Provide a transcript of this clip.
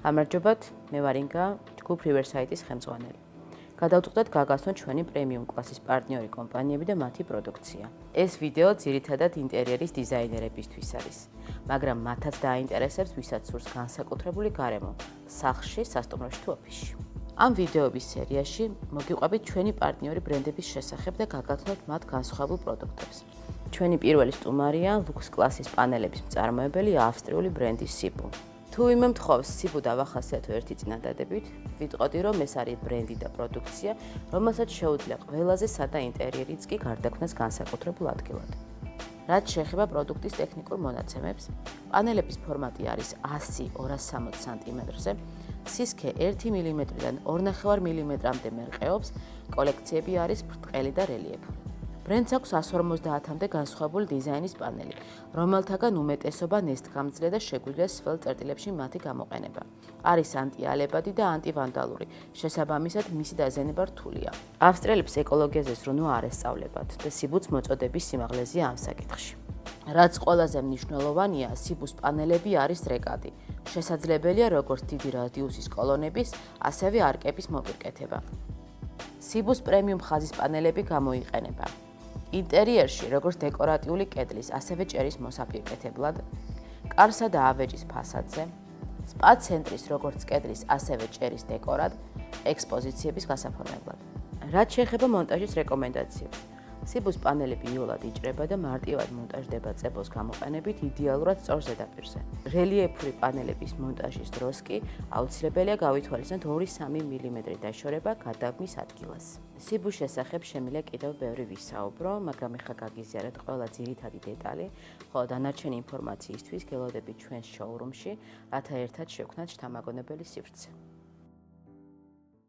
გამარჯობათ, მე ვარ ინგა, ჯგუფ Riverside-ის ხელმძღვანელი. გადავწყვეტთ გაგაცნოთ ჩვენი პრემიუმ კლასის პარტნიორი კომპანიები და მათი პროდუქცია. ეს ვიდეო ძირითადად ინტერიერის დიზაინერებისთვის არის, მაგრამ მათაც დააინტერესებს, ვისაც სურს განსაკუთრებული გარემო, სახლში, სასტუმროში თუ ოფისში. ამ ვიდეოების სერიაში მოგიყვებით ჩვენი პარტნიორი ბრენდების შესახებ და გაგაცნოთ მათ განსხვავებულ პროდუქტებს. ჩვენი პირველი სტუმარია ლუქს კლასის პანელების მწარმოებელი ავსტრიული ბრენდი SIBU. თუ ვინმე მთხოვს SIBU დავახასიათო ერთი წინადადებით, ვიტყოდი, რომ ეს არის ბრენდი და პროდუქცია, რომელსაც შეუძლია ყველაზე სადა ინტერიერიც კი გარდაქმნას განსაკუთრებულ ადგილად. რაც შეეხება პროდუქტის ტექნიკურ მონაცემებს, პანელების ფორმატი არის 100-260 სანტიმეტრზე, სისქე 1 მმ-დან 2,5 მმ-მდე მერყეობს, კოლექციები არის ბრტყელი და რელიეფური. ბრენდს აქვს 150-მდე განსხვავებული დიზაინის პანელი, რომელთაგან უმეტესობა ნესტგამძლე და შეგვიძლია სველ წერტილებში მათი გამოყენება. არის ანტიალებადი და ანტივანდალური, შესაბამისად მისი დაზიანება რთულია. ავსტრიელებს ეკოლოგიაზე ზრუნვა არ ესწავლებათ და SIBU-ს მოწოდების სიმაღლეზეა ამ საკითხში. რაც ყველაზე მნიშვნელოვანია, SIBU-ს პანელები არის რეკადი. შესაძლებელია როგორც დიდი რადიუსის კოლონების, ასევე არკების მოპირკეთება. SIBU-ს პრემიუმ ხაზის პანელები გამოიყენება ინტერიერში, როგორც დეკორატიული კედლის, ასევე ჭერის მოსაპირკეთებლად, კარსა და ავეჯის ფასადზე, სპა ცენტრის, როგორც კედლის, ასევე ჭერის დეკორად, ექსპოზიციების გასაფორმებლად. რაც შეეხება მონტაჟის რეკომენდაციებს, SIBU-ს პანელები იოლად იჭრება და მარტივად მონტაჟდება წებოს გამოყენებით იდეალურად სწორ ზედაპირზე. რელიეფური პანელების მონტაჟის დროს კი აუცილებელია გავითვალისწინოთ 2-3 მმ დაშორება გადაბმის ადგილას. SIBU-ს შესახებ შემიძლია კიდევ ბევრი ვისაუბრო, მაგრამ ეხლა გაგიზიარეთ ყველა ძირითადი დეტალი, ხოლო დანარჩენი ინფორმაციისთვის გელოდებით ჩვენს შოურუმში, რათა ერთად შევქმნათ შთამაგონებელი სივრცე.